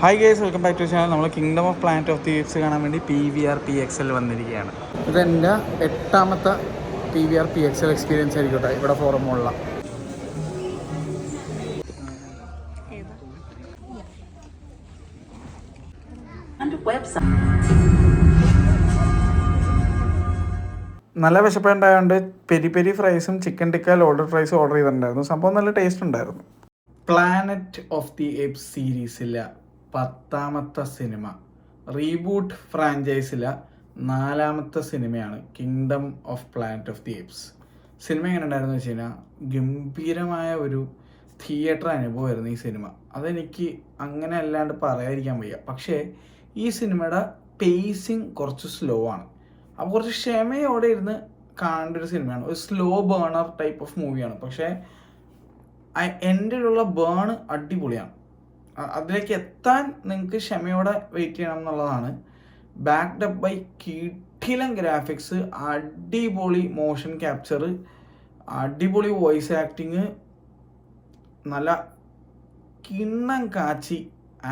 Hi guys, welcome back to channel. നമ്മൾ kingdom of planet of the apes കാണാൻ വേണ്ടി PVR PXL വന്നിരിക്കുകയാണ്. ഇതെൻ്റെ 8ാമത്തെ PVR PXL എക്സ്പീരിയൻസ് ആയിരിക്കട്ടെ ഇവിടെ ഫോറമുള്ള. നല്ല വിശപ്പുണ്ടായതുകൊണ്ട് പെരി പെരി ഫ്രൈസും ചിക്കൻ ടിക്ക ലോഡഡ് ഫ്രൈസും ഓർഡർ ചെയ്തിട്ടുണ്ടായിരുന്നു. സംഭവം നല്ല ടേസ്റ്റ് ഉണ്ടായിരുന്നു. പ്ലാനറ്റ് ഓഫ് ദി ഏപ്സ് സീരീസിലെ 10ാമത്തെ സിനിമ, റീബൂട്ട് ഫ്രാഞ്ചൈസിലെ 4ാമത്തെ സിനിമയാണ് kingdom of planet of the ഏപ്സ്. Cinema എങ്ങനെ ഉണ്ടായിരുന്നു വെച്ച് കഴിഞ്ഞാൽ ഗംഭീരമായ ഒരു തിയേറ്റർ അനുഭവമായിരുന്നു ഈ സിനിമ. അതെനിക്ക് അങ്ങനെ അല്ലാണ്ട് പറയാതിരിക്കാൻ വയ്യ. പക്ഷേ ഈ സിനിമയുടെ പേസിങ് കുറച്ച് സ്ലോ ആണ്. അപ്പോൾ കുറച്ച് ക്ഷമയോടെ ഇരുന്ന് കാണേണ്ട ഒരു സിനിമയാണ്. ഒരു സ്ലോ ബേണർ ടൈപ്പ് ഓഫ് മൂവിയാണ്. പക്ഷേ എൻ്റെ ഉള്ള ബേൺ അടിപൊളിയാണ്. അതിലേക്ക് എത്താൻ നിങ്ങൾക്ക് ക്ഷമയോടെ വെയിറ്റ് ചെയ്യണം എന്നുള്ളതാണ്. ബാക്ക്ഡ് അപ്പ് ബൈ കിടിലൻ ഗ്രാഫിക്സ്, അടിപൊളി മോഷൻ ക്യാപ്ചർ, അടിപൊളി വോയിസ് ആക്ടിങ്, നല്ല കിണ്ണം കാച്ചി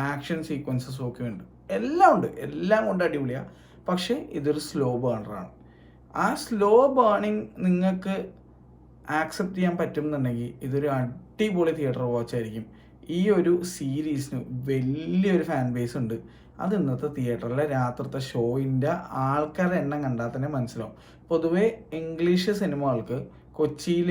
ആക്ഷൻ സീക്വൻസസും ഒക്കെ ഉണ്ട്. എല്ലാം ഉണ്ട്, എല്ലാം കൊണ്ട് അടിപൊളിയാണ്. പക്ഷേ ഇതൊരു സ്ലോ ബേണറാണ്. ആ സ്ലോ ബേണിങ് നിങ്ങൾക്ക് ആക്സെപ്റ്റ് ചെയ്യാൻ പറ്റുമെന്നുണ്ടെങ്കിൽ ഇതൊരു അടിപൊളി തിയേറ്റർ വാച്ച് ആയിരിക്കും. ഈ ഒരു സീരീസിന് വലിയൊരു ഫാൻ ബേസ് ഉണ്ട്. അത് ഇന്നത്തെ തിയേറ്ററിലെ രാത്രിത്തെ ഷോയിൻ്റെ ആൾക്കാരുടെ എണ്ണം കണ്ടാൽ തന്നെ മനസ്സിലാവും. പൊതുവേ ഇംഗ്ലീഷ് സിനിമകൾക്ക് കൊച്ചിയിൽ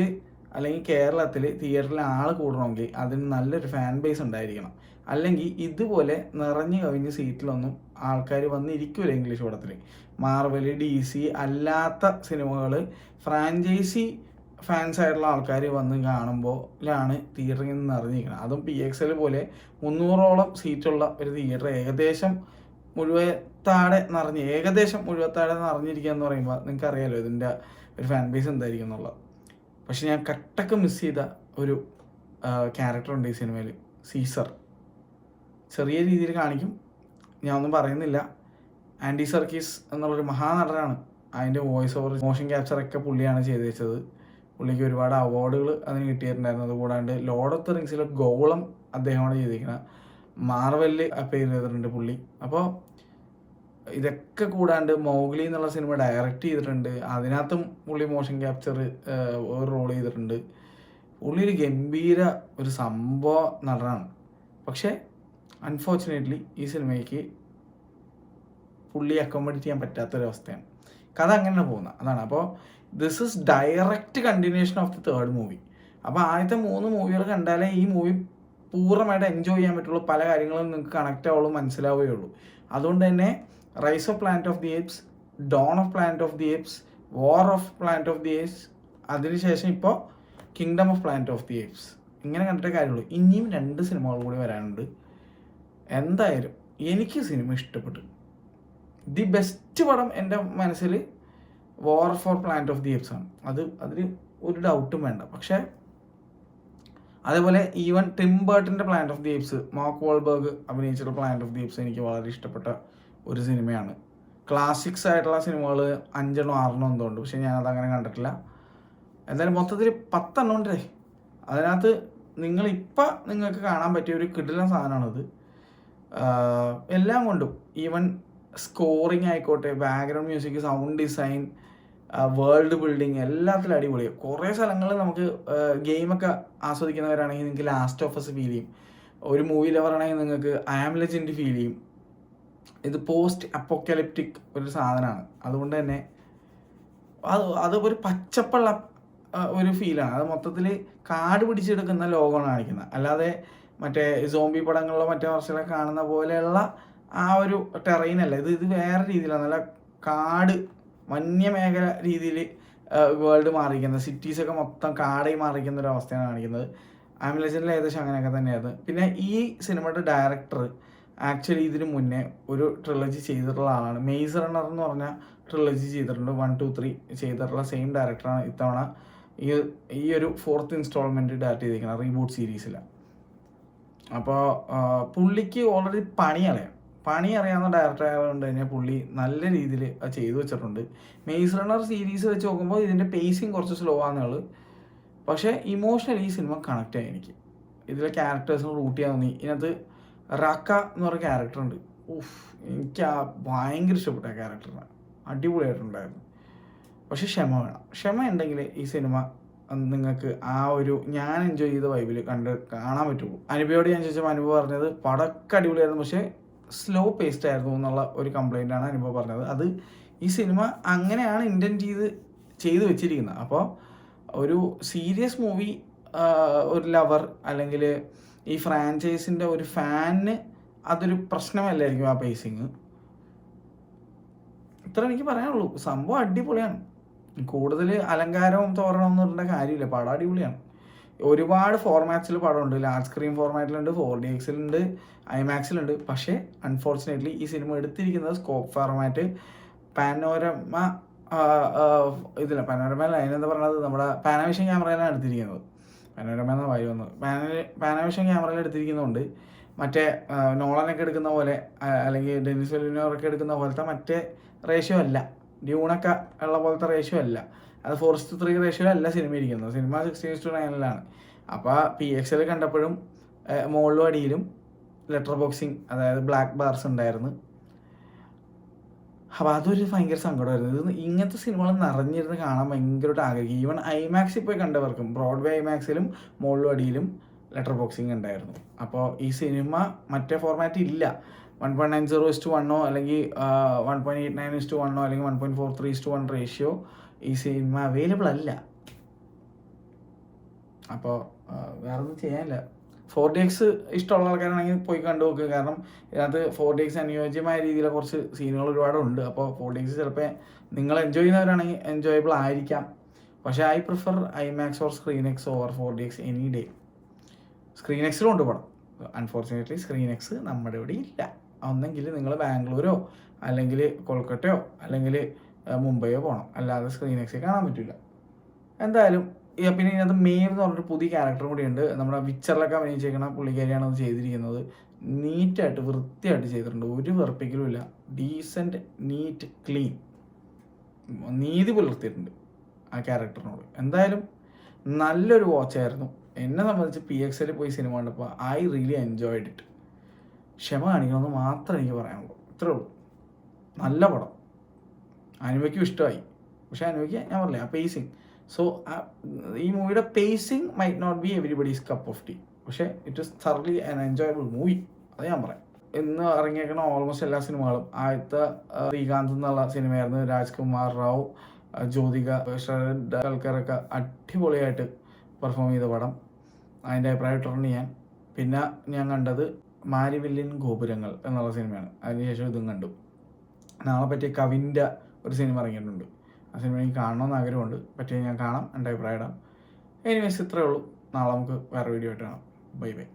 അല്ലെങ്കിൽ കേരളത്തിൽ തിയേറ്ററിൽ ആൾ കൂടണമെങ്കിൽ അതിന് നല്ലൊരു ഫാൻ ബേസ് ഉണ്ടായിരിക്കണം. അല്ലെങ്കിൽ ഇതുപോലെ നിറഞ്ഞു കവിഞ്ഞ് സീറ്റിലൊന്നും ആൾക്കാർ വന്നിരിക്കില്ല. ഇംഗ്ലീഷ് പടത്തിൽ മാർവൽ, DC അല്ലാത്ത സിനിമകൾ ഫ്രാഞ്ചൈസി ഫാൻസ് ആയിട്ടുള്ള ആൾക്കാർ വന്ന് കാണുമ്പോഴാണ് തിയേറ്ററിൽ നിന്ന് നിറഞ്ഞിരിക്കുന്നത്. അതും PXL പോലെ 300ഓളം സീറ്റുള്ള ഒരു തിയേറ്റർ ഏകദേശം മുഴുവത്താടെ നിറഞ്ഞിരിക്കുക എന്ന് പറയുമ്പോൾ നിങ്ങൾക്ക് അറിയാലോ ഇതിൻ്റെ ഒരു ഫാൻ ബേസ് എന്തായിരിക്കും എന്നുള്ളത്. പക്ഷെ ഞാൻ കട്ടക്ക് മിസ് ചെയ്ത ഒരു ക്യാരക്ടറുണ്ട് ഈ സിനിമയിൽ, സീസർ. ചെറിയ രീതിയിൽ കാണിക്കും, ഞാൻ ഒന്നും പറയുന്നില്ല. ആൻഡി സർക്കീസ് എന്നുള്ളൊരു മഹാനടനാണ്. അതിൻ്റെ വോയിസ് ഓവർ, മോഷൻ ക്യാപ്ചറൊക്കെ പുള്ളിയാണ് ചെയ്ത് വെച്ചത്. പുള്ളിക്ക് ഒരുപാട് അവാർഡുകൾ അതിന് കിട്ടിയിട്ടുണ്ടായിരുന്നു. അതുകൂടാണ്ട് ലോർഡ് ഓഫ് ദ റിങ്സിലെ ഗോളം അദ്ദേഹമാണ് ചെയ്തിരിക്കുന്നത്. മാർവലിൽ അപ്പിയർ ചെയ്തിട്ടുണ്ട് പുള്ളി. അപ്പോൾ ഇതൊക്കെ കൂടാണ്ട് മൗഗ്ലി എന്നുള്ള സിനിമ ഡയറക്റ്റ് ചെയ്തിട്ടുണ്ട്. അതിനകത്തും പുള്ളി മോഷൻ ക്യാപ്ചർ ഒരു റോൾ ചെയ്തിട്ടുണ്ട്. പുള്ളി ഒരു ഗംഭീര ഒരു സംഭവ നടനാണ്. പക്ഷേ അൺഫോർച്ചുനേറ്റ്ലി ഈ സിനിമയ്ക്ക് പുള്ളി അക്കോമഡേറ്റ് ചെയ്യാൻ പറ്റാത്തൊരവസ്ഥയാണ്. കഥ അങ്ങനെ പോകുന്നത് അതാണ്. അപ്പോൾ this is direct continuation of the third movie. അപ്പോൾ ആദ്യത്തെ 3 മൂവികൾ കണ്ടാലേ ഈ മൂവി പൂർണ്ണമായിട്ട് എൻജോയ് ചെയ്യാൻ പറ്റുള്ളൂ. പല കാര്യങ്ങളും നിങ്ങൾക്ക് കണക്റ്റ് ആവുള്ളൂ, മനസ്സിലാവുകയുള്ളൂ. അതുകൊണ്ട് തന്നെ Rise of planet of the Apes, Dawn of planet of the Apes, War of planet of the Apes, അതിനുശേഷം ഇപ്പോൾ Kingdom of planet of the Apes, ഇങ്ങനെ കണ്ടിട്ടേ കാര്യമുള്ളൂ. ഇനിയും 2 സിനിമകൾ കൂടി വരാനുണ്ട്. എന്തായാലും എനിക്ക് സിനിമ ഇഷ്ടപ്പെട്ടു. ദി ബെസ്റ്റ് പടം എൻ്റെ മനസ്സിൽ war for planet of the apes ആണ്. അതിൽ ഒരു ഡൗട്ടും വേണ്ട. പക്ഷേ അതേപോലെ ഈവൻ ടിം ബർട്ടൻ്റെ planet of the apes, Mark Wahlberg അഭിനയിച്ചിട്ടുള്ള പ്ലാനറ്റ് ഓഫ് ദി ഏപ്സ് എനിക്ക് വളരെ ഇഷ്ടപ്പെട്ട ഒരു സിനിമയാണ്. ക്ലാസിക്സ് ആയിട്ടുള്ള സിനിമകൾ 5 6 എന്തുകൊണ്ട്, പക്ഷേ ഞാനത് അങ്ങനെ കണ്ടിട്ടില്ല. എന്തായാലും മൊത്തത്തിൽ 10 ഉണ്ടേ. അതിനകത്ത് നിങ്ങൾക്ക് കാണാൻ പറ്റിയ ഒരു കിടിലൻ സാധനമാണിത്. എല്ലാം കൊണ്ടും ഈവൻ സ്കോറിങ് ആയിക്കോട്ടെ, background music, sound design, world building, എല്ലാത്തിലും അടിപൊളിയാണ്. കുറേ സ്ഥലങ്ങളിൽ നമുക്ക് ഗെയിമൊക്കെ ആസ്വദിക്കുന്നവരാണെങ്കിൽ നിങ്ങൾക്ക് ലാസ്റ്റ് ഓഫ് അസ് ഫീൽ ചെയ്യും. ഒരു മൂവി ലവറാണെങ്കിൽ നിങ്ങൾക്ക് ഐ ആം ലെജൻഡ് ഫീൽ ചെയ്യും. ഇത് പോസ്റ്റ് അപ്പോക്കലിപ്റ്റിക് ഒരു സാധനമാണ്. അതുകൊണ്ട് തന്നെ അത് ഒരു പച്ചപ്പുള്ള ഒരു ഫീലാണ്. അത് മൊത്തത്തിൽ കാട് പിടിച്ചെടുക്കുന്ന ലോകമാണ് കാണിക്കുന്നത്. അല്ലാതെ മറ്റേ സോംബി പടങ്ങളിലോ മറ്റേ വർഷങ്ങളൊക്കെ കാണുന്ന പോലെയുള്ള ആ ഒരു ടെറൈനല്ല. ഇത് വേറെ രീതിയിലാണ്. നല്ല കാട്, വന്യമേഖല രീതിയിൽ വേൾഡ് മാറിയിരിക്കുന്നത്. സിറ്റീസൊക്കെ മൊത്തം കാടായി മാറിയിരിക്കുന്ന ഒരു അവസ്ഥയാണ് കാണിക്കുന്നത്. ആംബുലൻസിൽ ഏകദേശം അങ്ങനെയൊക്കെ തന്നെയായിരുന്നു. പിന്നെ ഈ സിനിമയുടെ ഡയറക്ടർ ആക്ച്വലി ഇതിന് മുന്നേ ഒരു ട്രിലജി ചെയ്തിട്ടുള്ള ആളാണ്. മെയ്സ് റണ്ണർ എന്ന് പറഞ്ഞ ട്രിലജി ചെയ്തിട്ടുണ്ട്. 1, 2, 3 ചെയ്തിട്ടുള്ള സെയിം ഡയറക്ടറാണ് ഇത്തവണ ഈ ഒരു 4th ഇൻസ്റ്റാൾമെൻറ്റ് ഡയറക്റ്റ് ചെയ്തിരിക്കുന്നത് റീബൂട്ട് സീരീസിൽ. അപ്പോൾ പുള്ളിക്ക് ഓൾറെഡി പണി അറിയാവുന്ന ഡയറക്ടർ ആയതുകൊണ്ട് തന്നെ പുള്ളി നല്ല രീതിയിൽ അത് ചെയ്തു വെച്ചിട്ടുണ്ട്. മെയ്സ് റണ്ണർ സീരീസ് വെച്ച് നോക്കുമ്പോൾ ഇതിൻ്റെ പേസിങ് കുറച്ച് സ്ലോ ആണെന്നുള്ളൂ. പക്ഷേ ഇമോഷണലി ഈ സിനിമ കണക്റ്റ് ആയി എനിക്ക്. ഇതിലെ ക്യാരക്ടേഴ്സിന് റൂട്ട് ചെയ്യാൻ തോന്നി. ഇതിനകത്ത് റാക്ക എന്ന് പറഞ്ഞ ക്യാരക്ടറുണ്ട്. ഉഫ്, എനിക്ക് ഭയങ്കര ഇഷ്ടപ്പെട്ട ആ ക്യാരക്ടറിനെ. അടിപൊളിയായിട്ടുണ്ടായിരുന്നു. പക്ഷെ ക്ഷമ വേണം. ക്ഷമ ഉണ്ടെങ്കിൽ ഈ സിനിമ നിങ്ങൾക്ക് ആ ഒരു ഞാൻ എൻജോയ് ചെയ്ത വൈബിൽ കാണാൻ പറ്റുള്ളൂ. അനുപയോട് ഞാൻ ചോദിച്ചപ്പോൾ അനുപ പറഞ്ഞത് പടക്കം അടിപൊളിയായിരുന്നു, പക്ഷേ സ്ലോ പേസ്ഡ് ആയിരുന്നു എന്നുള്ള ഒരു കംപ്ലൈൻ്റാണ് അനുപ പറഞ്ഞത്. അത് ഈ സിനിമ അങ്ങനെയാണ് ഇൻറ്റൻറ്റ് ചെയ്ത് വെച്ചിരിക്കുന്നത്. അപ്പോൾ ഒരു സീരിയസ് മൂവി ഒരു ലവർ അല്ലെങ്കിൽ ഈ ഫ്രാഞ്ചൈസിൻ്റെ ഒരു ഫാനിന് അതൊരു പ്രശ്നമല്ലായിരിക്കും ആ പേസിങ്. ഇത്ര എനിക്ക് പറയാനുള്ളൂ. സംഭവം അടിപൊളിയാണ്. കൂടുതൽ അലങ്കാരവും തോരണവും എന്ന് പറഞ്ഞ കാര്യമില്ല. പടം അടിപൊളിയാണ്. ഒരുപാട് ഫോർമാറ്റ്സിൽ പടമുണ്ട്. Large screen ഫോർമാറ്റിലുണ്ട്, 4DXലുണ്ട്, ഐമാക്സിലുണ്ട്. പക്ഷേ അൺഫോർച്ചുനേറ്റ്ലി ഈ സിനിമ എടുത്തിരിക്കുന്നത് സ്കോപ്പ് ഫോർമാറ്റ് പാനോരമ പാനോരമ അതിനെന്താ പറയുന്നത്, നമ്മുടെ പാനാവിഷൻ ക്യാമറയിലാണ് എടുത്തിരിക്കുന്നത്. പാനോരമ എന്ന വായു വന്നത് പാനാവിഷൻ ക്യാമറയിൽ എടുത്തിരിക്കുന്നതുകൊണ്ട് മറ്റേ നോളനൊക്കെ എടുക്കുന്ന പോലെ അല്ലെങ്കിൽ ഡെന്നിസ് വെല്ലിനോറൊക്കെ എടുക്കുന്ന പോലത്തെ മറ്റേ റേഷ്യോ അല്ല, ഡ്യൂണൊക്കെ ഉള്ള പോലത്തെ റേഷ്യോ അല്ല. അത് 4:3 റേഷ്യോ അല്ല സിനിമ ഇരിക്കുന്നത്. സിനിമ 16:9 അപ്പോൾ PXL കണ്ടപ്പോഴും മുകളിലും അടിയിലും ലെറ്റർ ബോക്സിങ്, അതായത് ബ്ലാക്ക് ബാർസ് ഉണ്ടായിരുന്നു. അപ്പോൾ അതൊരു ഭയങ്കര സങ്കടമായിരുന്നു. ഇത് ഇങ്ങനത്തെ സിനിമകൾ നിറഞ്ഞിരുന്ന് കാണാൻ ഭയങ്കരമായിട്ട് ആഗ്രഹിക്കും. ഈവൻ ഐമാക്സിൽ പോയി കണ്ടവർക്കും ബ്രോഡ്വേ ഐമാക്സിലും മുകളിലും അടിയിലും ലെറ്റർ ബോക്സിങ് ഉണ്ടായിരുന്നു. അപ്പോൾ ഈ സിനിമ മറ്റേ ഫോർമാറ്റ് ഇല്ല. 1.90:1 അല്ലെങ്കിൽ 1.89:1 അല്ലെങ്കിൽ 1.43:1 റേഷ്യോ ഈ സിനിമ അവൈലബിൾ അല്ല. അപ്പോൾ വേറെ ഒന്നും ചെയ്യാനില്ല. 4DX ഇഷ്ടമുള്ള ആൾക്കാരാണെങ്കിൽ പോയി കണ്ടു നോക്കുക. കാരണം ഇതിനകത്ത് 4DX അനുയോജ്യമായ രീതിയിലെ കുറച്ച് സീനുകൾ ഒരുപാടുണ്ട്. അപ്പോൾ 4DX ചിലപ്പോൾ നിങ്ങൾ എൻജോയ് ചെയ്യുന്നവരാണെങ്കിൽ എൻജോയബിൾ ആയിരിക്കാം. പക്ഷേ I prefer IMAX or ScreenX over 4DX any day. സ്ക്രീനെക്സിലും ഉണ്ട് പടം. അൺഫോർച്ചുനേറ്റ്ലി സ്ക്രീനെക്സ് നമ്മുടെ ഇവിടെ ഇല്ല. ഒന്നെങ്കിൽ നിങ്ങൾ ബാംഗ്ലൂരോ അല്ലെങ്കിൽ കൊൽക്കത്തയോ അല്ലെങ്കിൽ മുംബൈയോ പോകണം, അല്ലാതെ സ്ക്രീനെക്സിൽ കാണാൻ പറ്റില്ല. എന്തായാലും പിന്നെ ഇതിനകത്ത് മേവ് എന്ന് പറഞ്ഞൊരു പുതിയ ക്യാരക്ടറും കൂടി ഉണ്ട്. നമ്മുടെ വിച്ചറിലൊക്കെ അഭിനയിച്ചേക്കണ പുള്ളിക്കാരിയാണ് അത് ചെയ്തിരിക്കുന്നത്. നീറ്റായിട്ട് വൃത്തിയായിട്ട് ചെയ്തിട്ടുണ്ട്. ഒരു വെറുപ്പിക്കലും ഇല്ല. ഡീസൻറ്റ്, നീറ്റ്, ക്ലീൻ, നീതി പുലർത്തിയിട്ടുണ്ട് ആ ക്യാരക്ടറിനോട്. എന്തായാലും നല്ലൊരു വാച്ചായിരുന്നു. എന്നെ സംബന്ധിച്ച് PXL പോയി സിനിമ കണ്ടപ്പോൾ ഐ റിയലി എൻജോയ്ഡ് ഇറ്റ്. ക്ഷമ കാണിക്കണമെന്ന് മാത്രമേ എനിക്ക് പറയാനുള്ളൂ. ഇത്രേ ഉള്ളൂ. നല്ല പടം. അനുവയ്ക്കും ഇഷ്ടമായി. പക്ഷേ അനുവയ്ക്ക് ഞാൻ പറഞ്ഞില്ലേ ആ പേസിങ്. സോ ഈ മൂവിയുടെ pacing might not be everybody's cup of tea, പക്ഷേ it is thoroughly an enjoyable movie. അത് ഞാൻ പറയാം. ഇന്ന് ഇറങ്ങിയേക്കണ ഓൾമോസ്റ്റ് എല്ലാ സിനിമകളും ആദ്യത്തെ ശ്രീകാന്ത് എന്നുള്ള സിനിമയായിരുന്നു. രാജ്കുമാർ റാവു, ജ്യോതിക, ശരത് കൽക്കറൊക്കെ അടിപൊളിയായിട്ട് പെർഫോം ചെയ്ത പടം. അതിൻ്റെ അഭിപ്രായം ടർൺ ചെയ്യാൻ. പിന്നെ ഞാൻ കണ്ടത് മാരിവില്ലിൻ ഗോപുരങ്ങൾ എന്നുള്ള സിനിമയാണ്. അതിനുശേഷം ഇതും കണ്ടു. നാളെ പറ്റിയ കവിൻ്റെ ഒരു സിനിമ ഇറങ്ങിയിട്ടുണ്ട്. ആ സിനിമ എനിക്ക് കാണണമെന്ന് ആഗ്രഹമുണ്ട്. പറ്റിയ ഞാൻ കാണാം, എൻ്റെ അഭിപ്രായം ഇടാം. എനിവേസ് ഇത്രയേ ഉള്ളൂ. നാളെ നമുക്ക് വേറെ വീഡിയോ ആയിട്ട് കാണാം. Bye bye.